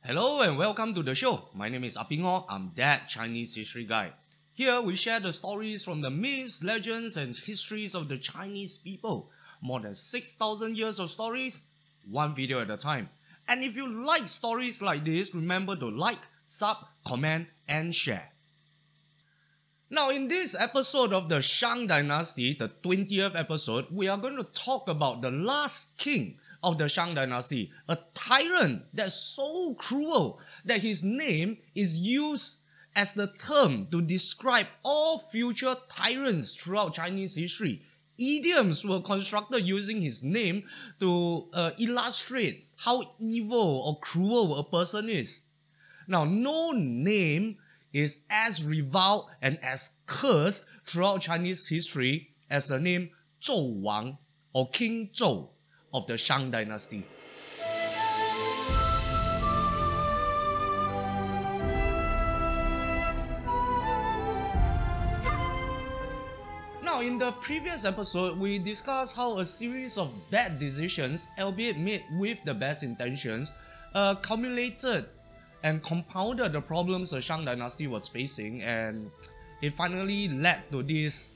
Hello and welcome to the show. My name is Apingo. I'm that Chinese history guy. Here we share the stories from the myths, legends and histories of the Chinese people. More than 6,000 years of stories, one video at a time. And if you like stories like this, remember to like, sub, comment and share. Now in this episode of the Shang Dynasty, the 20th episode, we are going to talk about the last king of the Shang Dynasty, a tyrant that's so cruel that his name is used as the term to describe all future tyrants throughout Chinese history. Idioms were constructed using his name to illustrate how evil or cruel a person is. Now, no name is as reviled and as cursed throughout Chinese history as the name Zhou Wang or King Zhou of the Shang Dynasty. Now, in the previous episode, we discussed how a series of bad decisions, albeit made with the best intentions, accumulated and compounded the problems the Shang Dynasty was facing, and it finally led to this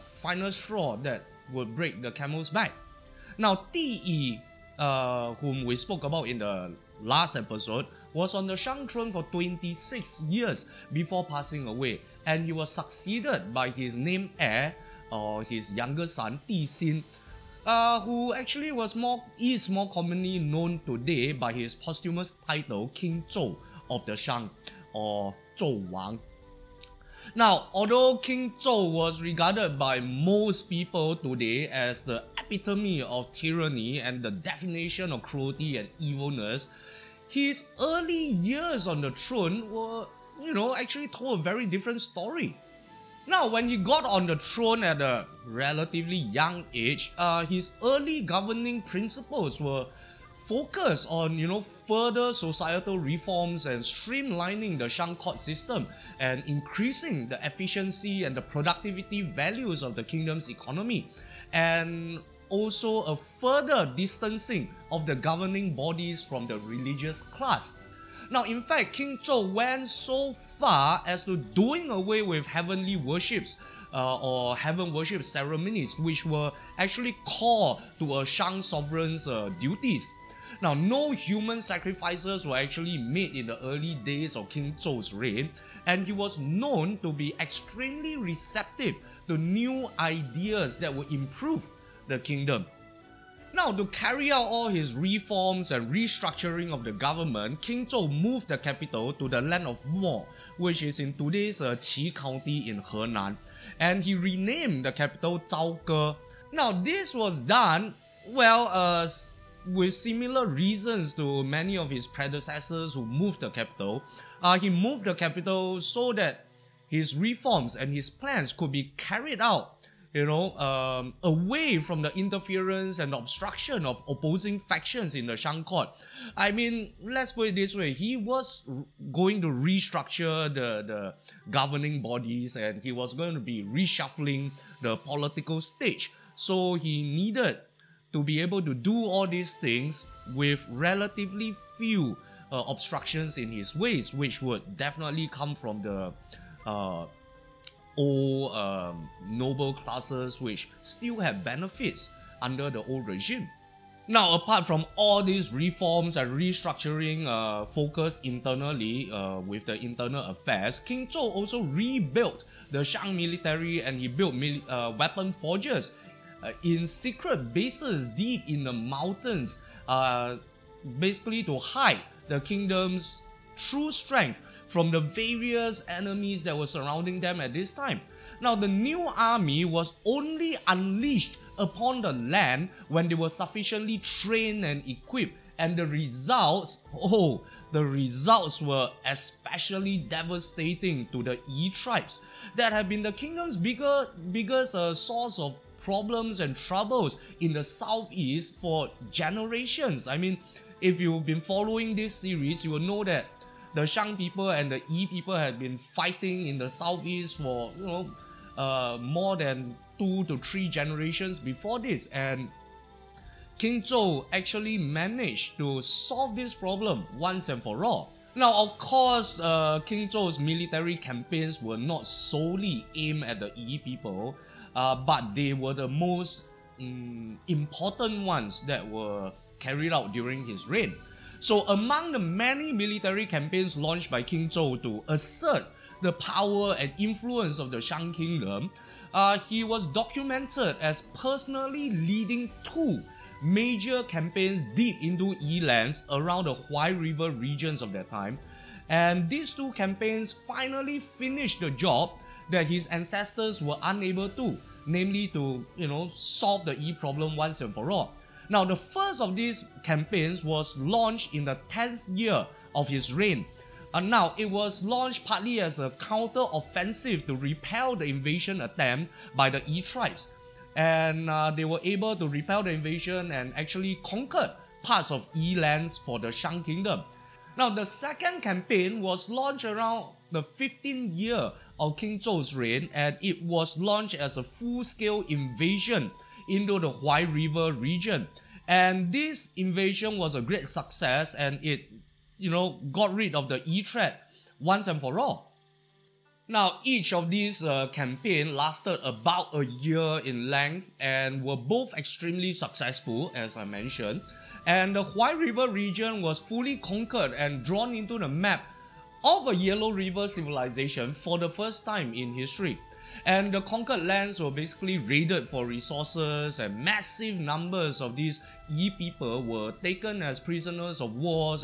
final straw that would break the camel's back. Now, Di Yi, whom we spoke about in the last episode, was on the Shang throne for 26 years before passing away, and he was succeeded by his named heir, or his younger son, Di Xin, who actually is more commonly known today by his posthumous title, King Zhou of the Shang, or Zhou Wang. Now, although King Zhou was regarded by most people today as the epitome of tyranny and the definition of cruelty and evilness, his early years on the throne were, actually told a very different story. Now, when he got on the throne at a relatively young age, his early governing principles were focused on, further societal reforms and streamlining the Shang court system and increasing the efficiency and the productivity values of the kingdom's economy, and also a further distancing of the governing bodies from the religious class. Now, in fact, King Zhou went so far as to doing away with heavenly worships or heaven worship ceremonies, which were actually core to a Shang sovereign's duties. Now, no human sacrifices were actually made in the early days of King Zhou's reign, and he was known to be extremely receptive to new ideas that would improve the kingdom. Now, to carry out all his reforms and restructuring of the government, King Zhou moved the capital to the land of Mo, which is in today's Qi County in Henan, and he renamed the capital Zhaoge. Now, this was done, with similar reasons to many of his predecessors who moved the capital. He moved the capital so that his reforms and his plans could be carried out, away from the interference and obstruction of opposing factions in the Shang court. I mean, let's put it this way, he was going to restructure the governing bodies, and he was going to be reshuffling the political stage. So he needed to be able to do all these things with relatively few obstructions in his ways, which would definitely come from the old noble classes which still have benefits under the old regime. Now, apart from all these reforms and restructuring focused internally with the internal affairs, King Zhou also rebuilt the Shang military, and he built weapon forges in secret bases deep in the mountains, basically to hide the kingdom's true strength from the various enemies that were surrounding them at this time. Now, the new army was only unleashed upon the land when they were sufficiently trained and equipped, and the results were especially devastating to the Yi tribes that had been the kingdom's biggest source of problems and troubles in the southeast for generations. I mean, if you've been following this series, you will know that the Shang people and the Yi people had been fighting in the southeast for more than 2 to 3 generations before this, and King Zhou actually managed to solve this problem once and for all. Now, of course, King Zhou's military campaigns were not solely aimed at the Yi people, but they were the most important ones that were carried out during his reign. So among the many military campaigns launched by King Zhou to assert the power and influence of the Shang Kingdom, he was documented as personally leading 2 major campaigns deep into Yi lands around the Huai River regions of that time. And these 2 campaigns finally finished the job that his ancestors were unable to, namely to, solve the Yi problem once and for all. Now, the first of these campaigns was launched in the 10th year of his reign. Now, it was launched partly as a counter-offensive to repel the invasion attempt by the Yi tribes. And they were able to repel the invasion and actually conquered parts of Yi lands for the Shang Kingdom. Now, the second campaign was launched around the 15th year of King Zhou's reign, and it was launched as a full-scale invasion into the Huai River region. And this invasion was a great success, and it, got rid of the Yi threat once and for all. Now, each of these campaigns lasted about a year in length and were both extremely successful, as I mentioned. And the Huai River region was fully conquered and drawn into the map of a Yellow River civilization for the first time in history. And the conquered lands were basically raided for resources, and massive numbers of these Yi people were taken as prisoners of wars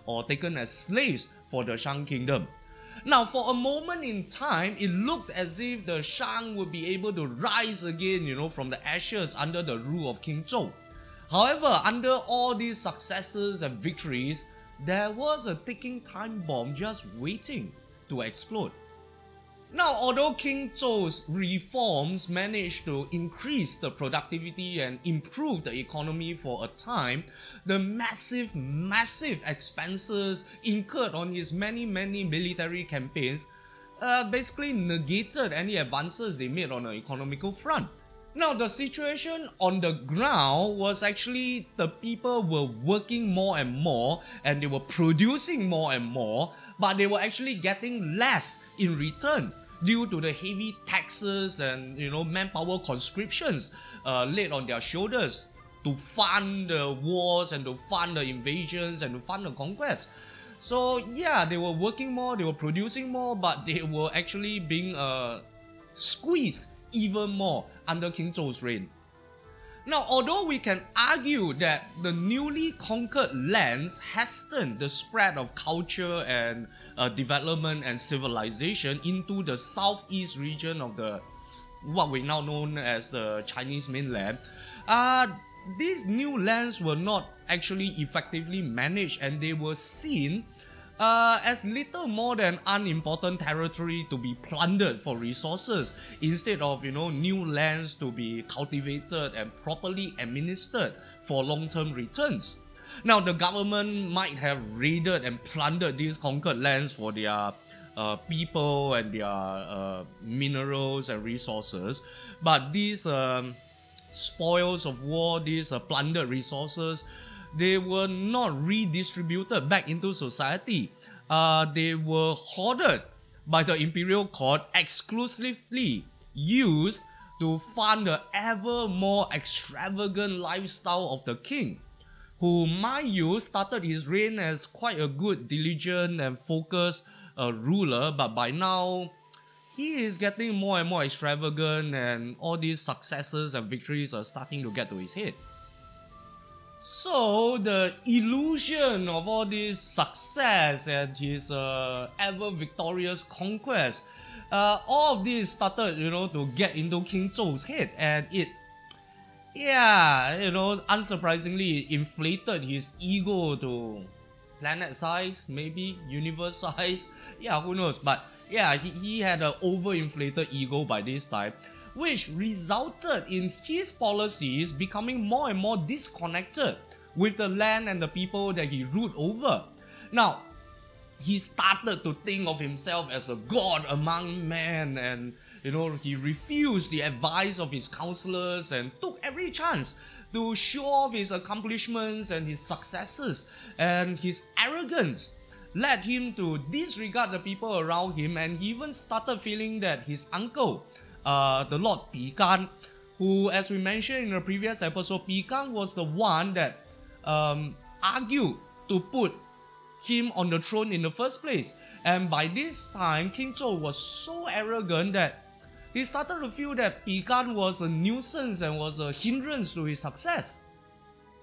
or taken as slaves for the Shang Kingdom. Now, for a moment in time, it looked as if the Shang would be able to rise again, from the ashes under the rule of King Zhou. However, under all these successes and victories, there was a ticking time bomb just waiting to explode. Now, although King Zhou's reforms managed to increase the productivity and improve the economy for a time, the massive expenses incurred on his many military campaigns basically negated any advances they made on the economical front. Now, the situation on the ground was actually the people were working more and more, and they were producing more and more, but they were actually getting less in return due to the heavy taxes and manpower conscriptions laid on their shoulders to fund the wars and to fund the invasions and to fund the conquest. So yeah, they were working more, they were producing more, but they were actually being squeezed even more under King Zhou's reign. Now, although we can argue that the newly conquered lands hastened the spread of culture and development and civilization into the southeast region of what we now know as the Chinese mainland, these new lands were not actually effectively managed, and they were seen as little more than unimportant territory to be plundered for resources instead of new lands to be cultivated and properly administered for long-term returns. Now, the government might have raided and plundered these conquered lands for their people and their minerals and resources, but these spoils of war, these plundered resources, they were not redistributed back into society. They were hoarded by the imperial court, exclusively used to fund the ever more extravagant lifestyle of the king, who, mind you, started his reign as quite a good, diligent and focused ruler, but by now he is getting more and more extravagant, and all these successes and victories are starting to get to his head. So the illusion of all this success and his ever victorious conquest, all of this started, to get into King Zhou's head, and it, unsurprisingly, it inflated his ego to planet size, maybe universe size. Yeah, who knows? But yeah, he had an overinflated ego by this time, which resulted in his policies becoming more and more disconnected with the land and the people that he ruled over. Now, he started to think of himself as a god among men, and he refused the advice of his counselors and took every chance to show off his accomplishments and his successes, and his arrogance led him to disregard the people around him, and he even started feeling that his uncle, the Lord Pikan, who, as we mentioned in the previous episode, Pikan was the one that argued to put him on the throne in the first place. And by this time, King Zhou was so arrogant that he started to feel that Pikan was a nuisance and was a hindrance to his success.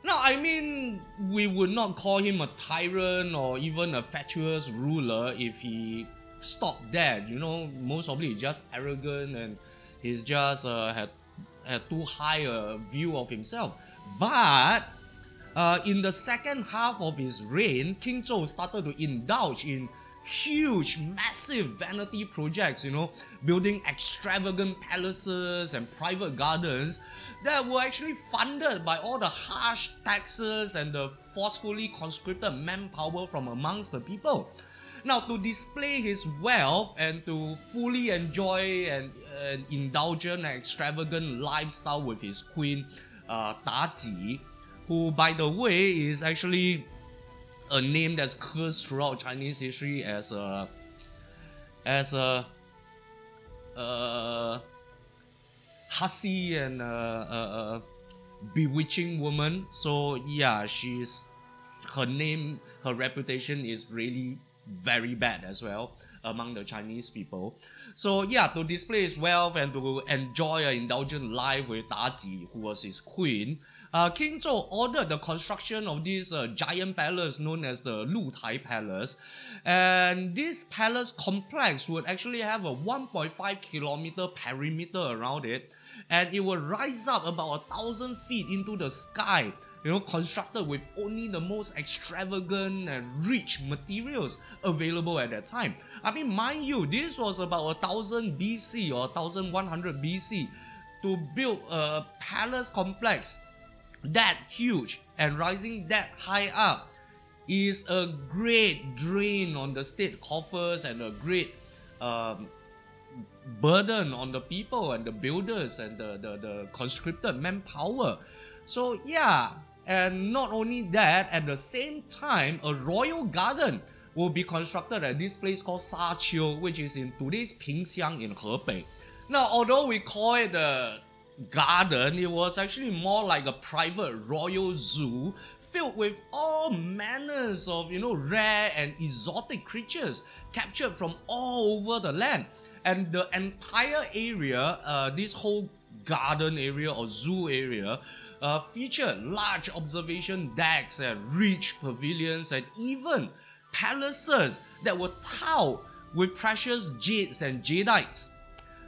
Now, I mean, we would not call him a tyrant or even a fatuous ruler if he stopped that. You know, most probably he's just arrogant and he's just had too high a view of himself. But in the second half of his reign, King Zhou started to indulge in huge, massive vanity projects, you know, building extravagant palaces and private gardens that were actually funded by all the harsh taxes and the forcefully conscripted manpower from amongst the people. Now, to display his wealth and to fully enjoy an indulgent and extravagant lifestyle with his queen, Daji, who, by the way, is actually a name that's cursed throughout Chinese history as a hussy and bewitching woman. So yeah, her reputation is really very bad as well among the Chinese people. So yeah, to display his wealth and to enjoy an indulgent life with Daji, who was his queen, King Zhou ordered the construction of this giant palace known as the Lutai Palace. And this palace complex would actually have a 1.5 kilometer perimeter around it, and it would rise up about 1,000 feet into the sky, you know, constructed with only the most extravagant and rich materials available at that time. I mean, mind you, this was about 1000 BC or 1100 BC. To build a palace complex that huge and rising that high up is a great drain on the state coffers and a great burden on the people and the builders and the conscripted manpower. So yeah, and not only that, at the same time, a royal garden will be constructed at this place called Shaqiu, which is in today's Pingxiang in Hebei. Now, although we call it a garden, it was actually more like a private royal zoo filled with all manners of, you know, rare and exotic creatures captured from all over the land. And the entire area, this whole garden area or zoo area, featured large observation decks and rich pavilions and even palaces that were tiled with precious jades and jadeites.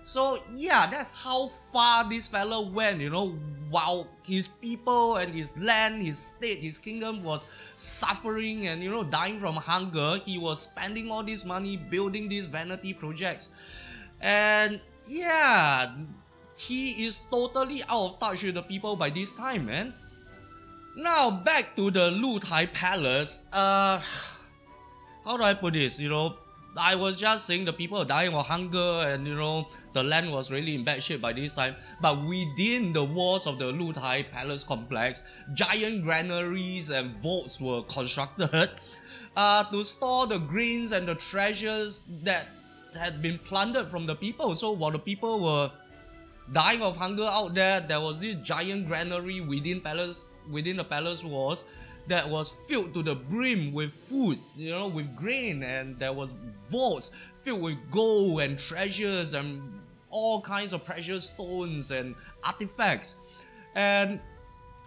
So yeah, that's how far this fella went, you know, while his people and his land, his state, his kingdom was suffering and, you know, dying from hunger. He was spending all this money building these vanity projects. And yeah, he is totally out of touch with the people by this time, man. Now back to the Lutai Palace. How do I put this, you know, I was just saying the people are dying of hunger and, you know, the land was really in bad shape by this time. But within the walls of the Lutai Palace complex, giant granaries and vaults were constructed to store the grains and the treasures that had been plundered from the people. So while the people were dying of hunger out there, there was this giant granary within the palace walls that was filled to the brim with food, you know, with grain, and there was vaults filled with gold and treasures and all kinds of precious stones and artifacts. And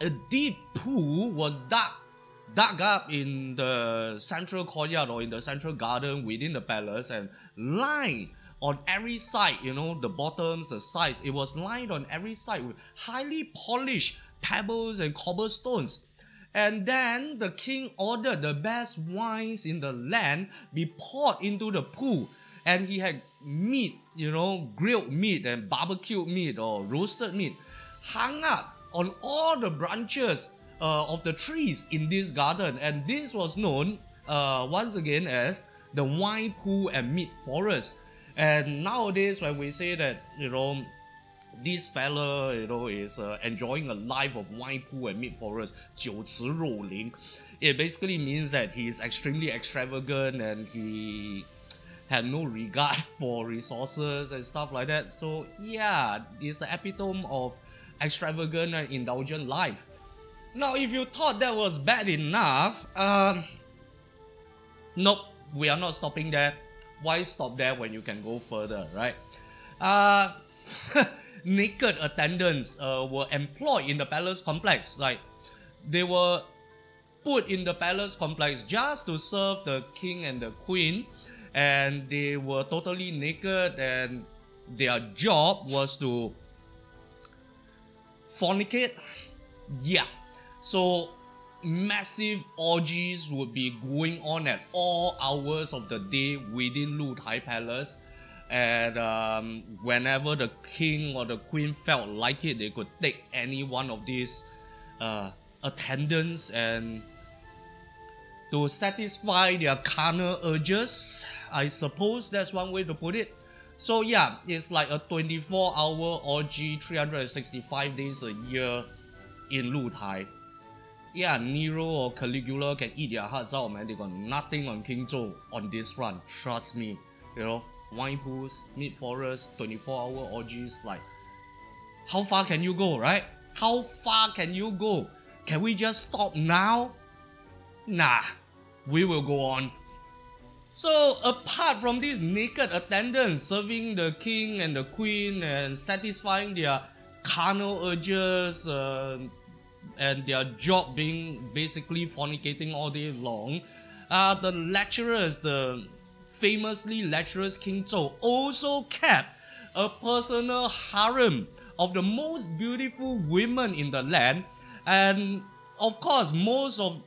a deep pool was dug up in the central courtyard or in the central garden within the palace, and lined on every side, you know, the bottoms, the sides, it was lined on every side with highly polished pebbles and cobblestones. And then the king ordered the best wines in the land be poured into the pool. And he had meat, you know, grilled meat and barbecued meat or roasted meat hung up on all the branches of the trees in this garden. And this was known once again as the wine pool and meat forest. And nowadays when we say that, you know, this fella, you know, is enjoying a life of wine pool and meat forest, 酒池肉林. It basically means that he is extremely extravagant and he had no regard for resources and stuff like that. So yeah, it's the epitome of extravagant and indulgent life. Now, if you thought that was bad enough, nope, we are not stopping there. Why stop there when you can go further, right? Naked attendants were employed in the palace complex. Like, they were put in the palace complex just to serve the king and the queen, and they were totally naked, and their job was to fornicate. Yeah, so massive orgies would be going on at all hours of the day within Lu Tai Palace, and whenever the king or the queen felt like it, they could take any one of these attendants and to satisfy their carnal urges. I suppose that's one way to put it. So yeah, it's like a 24-hour orgy, 365 days a year in Lu Tai. Yeah, Nero or Caligula can eat their hearts out, man. They got nothing on King Zhou on this front. Trust me. You know, wine pools, meat forests, 24-hour orgies. Like, how far can you go, right? How far can you go? Can we just stop now? Nah, we will go on. So, apart from these naked attendants serving the king and the queen and satisfying their carnal urges, and their job being basically fornicating all day long, the lecturers, the famously lecherous King Zhou, also kept a personal harem of the most beautiful women in the land, and of course most of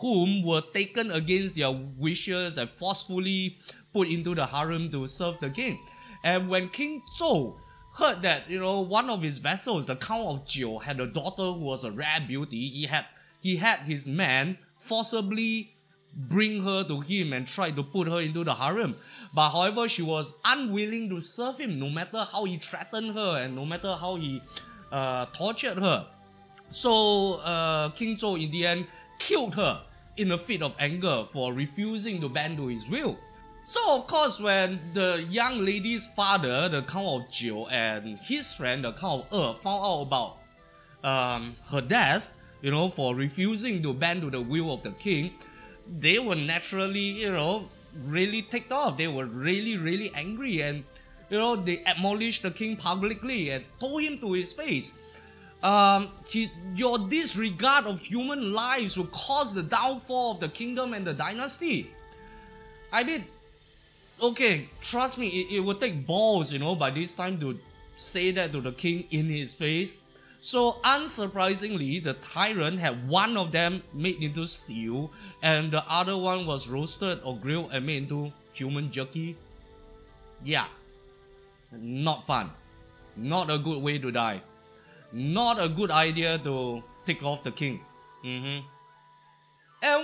whom were taken against their wishes and forcefully put into the harem to serve the king. And when King Zhou heard that, you know, one of his vassals, the Count of Jiu, had a daughter who was a rare beauty, he had his man forcibly bring her to him and try to put her into the harem. But however, she was unwilling to serve him, no matter how he threatened her and no matter how he tortured her. So King Zhou in the end killed her in a fit of anger for refusing to bend to his will. So of course, when the young lady's father, the Count of Jiu, and his friend, the Count of found out about her death, you know, for refusing to bend to the will of the king, they were naturally, you know, really ticked off. They were really, really angry, and, you know, they admonished the king publicly and told him to his face, your disregard of human lives will cause the downfall of the kingdom and the dynasty. I mean, okay, trust me, it would take balls, you know, by this time to say that to the king in his face. So unsurprisingly, the tyrant had one of them made into stew, and the other one was roasted or grilled and made into human jerky. Yeah, not fun. Not a good way to die. Not a good idea to take off the king. And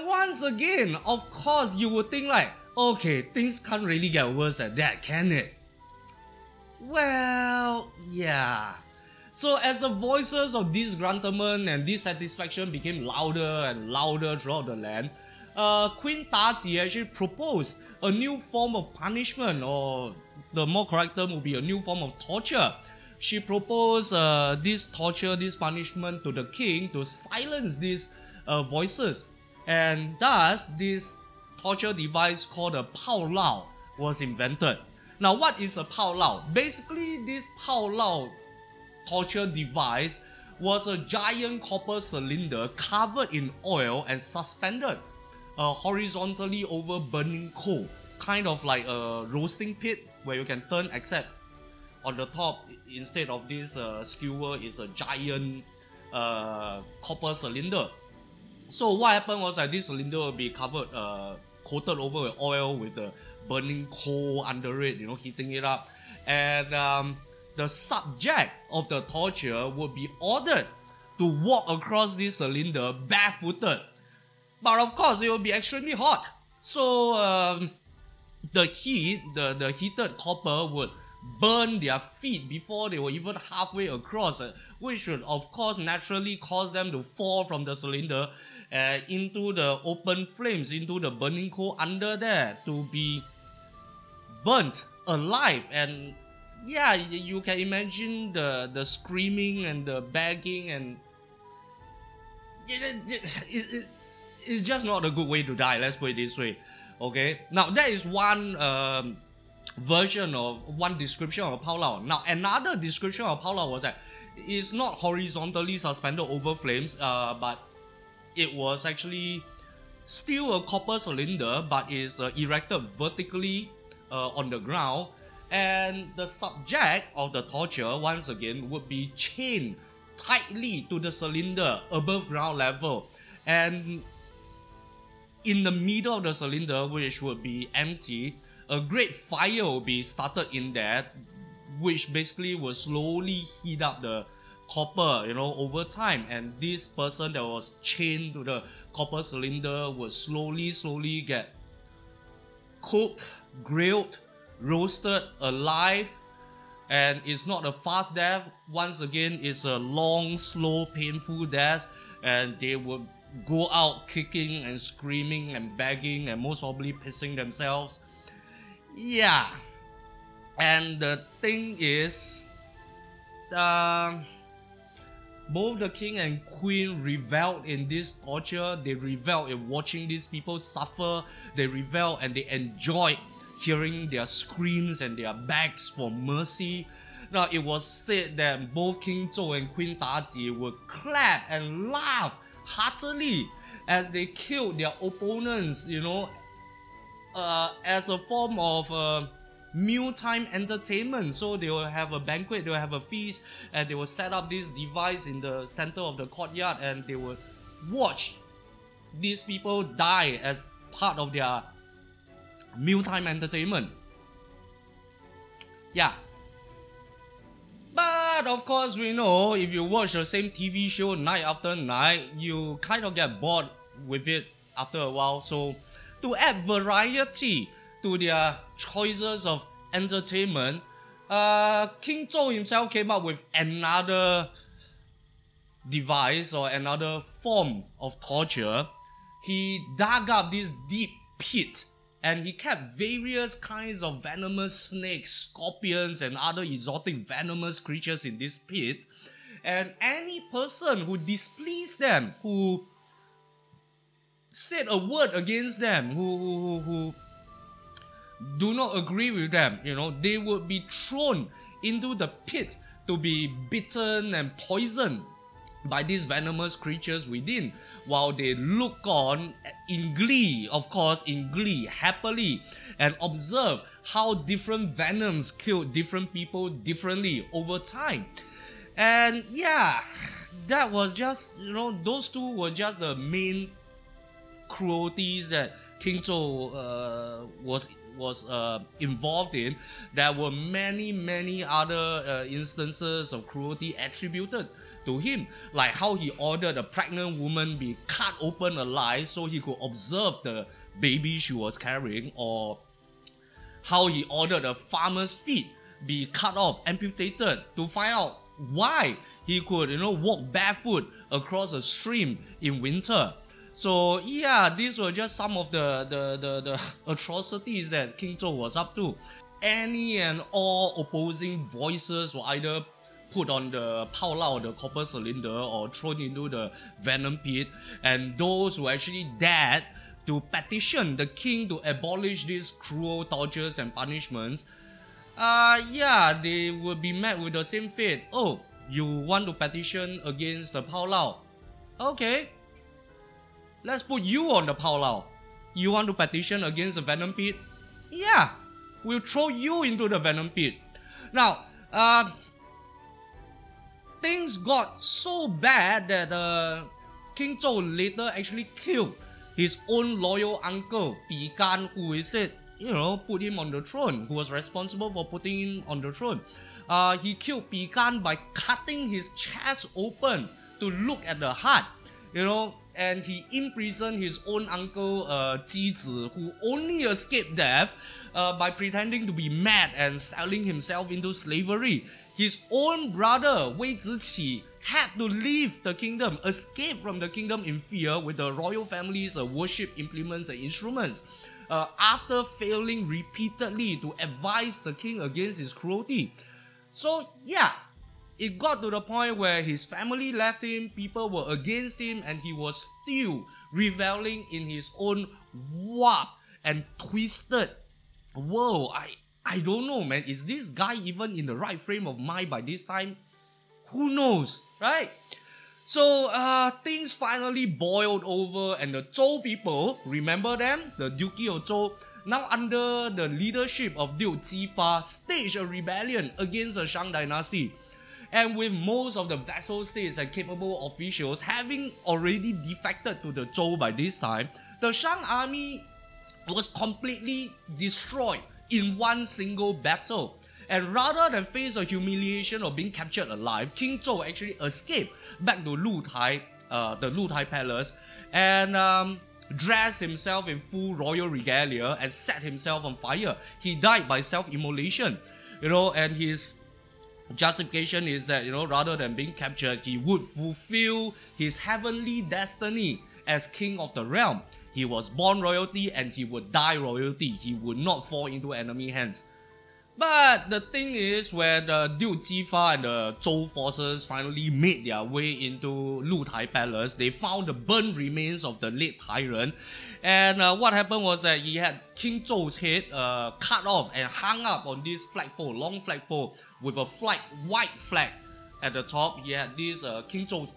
once again, of course, you would think like, okay, things can't really get worse than that, can it? Well, yeah. So as the voices of disgruntlement and dissatisfaction became louder and louder throughout the land, Queen Taji actually proposed a new form of punishment, or the more correct term would be a new form of torture. She proposed this torture, this punishment to the king to silence these voices. And thus, this torture device called a Pao Lao was invented. Now, what is a Pao Lao? Basically, this Pao Lao torture device was a giant copper cylinder covered in oil and suspended horizontally over burning coal, kind of like a roasting pit where you can turn, except on the top, instead of this skewer, is a giant copper cylinder. So what happened was that this cylinder will be covered, coated over with oil with the burning coal under it, you know, heating it up. And the subject of the torture would be ordered to walk across this cylinder barefooted. But of course, it will be extremely hot. So the heat, the heated copper would burn their feet before they were even halfway across, which would of course naturally cause them to fall from the cylinder into the open flames, into the burning coal under there, to be burnt alive. And yeah, you can imagine the screaming and the begging, and it's just not a good way to die, let's put it this way. Okay, now that is one version of one description of Pao Lao. Now another description of Pao Lao was that it's not horizontally suspended over flames, but it was actually still a copper cylinder, but is erected vertically on the ground, and the subject of the torture once again would be chained tightly to the cylinder above ground level, and in the middle of the cylinder, which would be empty, a great fire will be started in there, which basically will slowly heat up the copper, over time. And this person that was chained to the copper cylinder would slowly get cooked, grilled, roasted alive. And it's not a fast death. Once again, it's a long, slow, painful death. And they would go out kicking and screaming and begging and most probably pissing themselves. Yeah. And the thing is, both the king and queen reveled in this torture. They reveled in watching these people suffer. They reveled and they enjoyed hearing their screams and their begs for mercy. Now, it was said that both King Zhou and Queen Daji would clap and laugh heartily as they killed their opponents, as a form of mealtime entertainment. So they will have a banquet, they will have a feast, and they will set up this device in the center of the courtyard, and they will watch these people die as part of their mealtime entertainment. Yeah. But of course, we know if you watch the same TV show night after night, you kind of get bored with it after a while. So to add variety to their choices of entertainment, King Zhou himself came up with another device or another form of torture. He dug up this deep pit and he kept various kinds of venomous snakes, scorpions, and other exotic venomous creatures in this pit. And any person who displeased them, who said a word against them, who do not agree with them, they would be thrown into the pit to be bitten and poisoned by these venomous creatures within, while they look on in glee, happily, and observe how different venoms killed different people differently over time. And yeah, that was just, those two were just the main cruelties that King Zhou was involved in. There were many other instances of cruelty attributed to him, like how he ordered a pregnant woman be cut open alive so he could observe the baby she was carrying, or how he ordered a farmer's feet be cut off, amputated, to find out why he could, walk barefoot across a stream in winter. So yeah, these were just some of the atrocities that King Zhou was up to. Any and all opposing voices were either put on the Pao Lao, the copper cylinder, or thrown into the venom pit, and those who actually dared to petition the king to abolish these cruel tortures and punishments, they would be met with the same fate. Oh, you want to petition against the Pao Lao? Okay, let's put you on the Pao Lao. You want to petition against the venom pit? Yeah, we'll throw you into the venom pit. Now, things got so bad that King Zhou later actually killed his own loyal uncle, Bi Gan, who he said, put him on the throne, who was responsible for putting him on the throne. He killed Bi Gan by cutting his chest open to look at the heart. you know, and he imprisoned his own uncle Jizi, who only escaped death by pretending to be mad and selling himself into slavery. His own brother Wei Ziqi had to leave the kingdom, escape from the kingdom in fear with the royal family's worship implements and instruments, after failing repeatedly to advise the king against his cruelty. So yeah, it got to the point where his family left him, people were against him, and he was still reveling in his own warped and twisted world. I don't know, man. Is this guy even in the right frame of mind by this time? Who knows, right? So things finally boiled over, and the Zhou people, remember them? The Duchy of Zhou, now under the leadership of Liu Jifa, staged a rebellion against the Shang Dynasty. And with most of the vassal states and capable officials having already defected to the Zhou by this time, the Shang army was completely destroyed in one single battle. And rather than face the humiliation of being captured alive, King Zhou actually escaped back to the Lutai palace, and dressed himself in full royal regalia and set himself on fire. He died by self-immolation, you know, and his justification is that, you know, rather than being captured, he would fulfill his heavenly destiny as king of the realm. He was born royalty and he would die royalty. He would not fall into enemy hands. But the thing is, when the Liu Jifa and the Zhou forces finally made their way into Lutai Palace, they found the burnt remains of the late Tyrant. And what happened was that he had King Zhou's head cut off and hung up on this flagpole, long flagpole, with a white flag at the top. He had this King Zhou's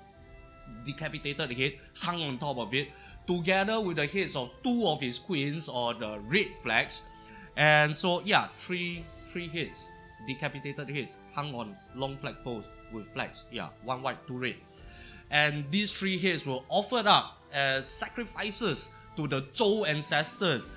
decapitated head hung on top of it, together with the heads of two of his queens on the red flags. And so yeah, three heads, decapitated heads, hung on long flagpoles with flags. Yeah, one white, two red. And these three heads were offered up as sacrifices to the Zhou ancestors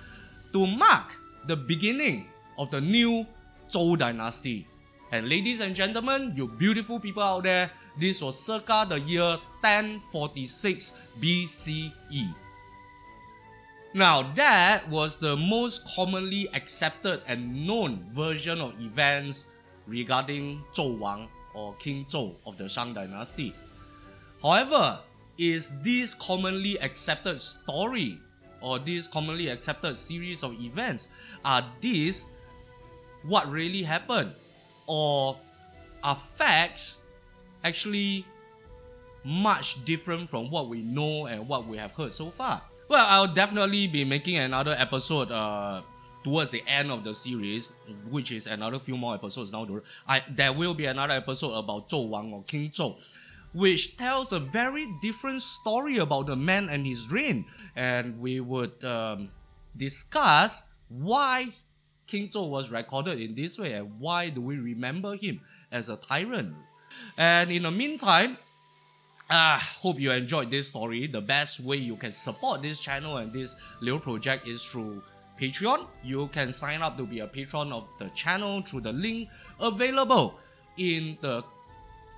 to mark the beginning of the new Zhou dynasty. And ladies and gentlemen, you beautiful people out there, this was circa the year 1046 BCE. Now, that was the most commonly accepted and known version of events regarding Zhou Wang or King Zhou of the Shang Dynasty. However, is this commonly accepted story or this commonly accepted series of events, are these what really happened? Or are facts actually much different from what we know and what we have heard so far? Well, I'll definitely be making another episode towards the end of the series, which is another few more episodes now. There will be another episode about Zhou Wang or King Zhou, which tells a very different story about the man and his reign. And we would discuss why King Zhou was recorded in this way and why do we remember him as a tyrant. And in the meantime, hope you enjoyed this story. The best way you can support this channel and this little project is through Patreon. You can sign up to be a patron of the channel through the link available in the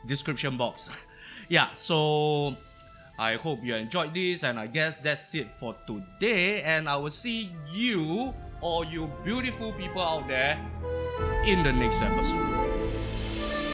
description box. Yeah, so I hope you enjoyed this, and I guess that's it for today, and I will see you, all you beautiful people out there, in the next episode.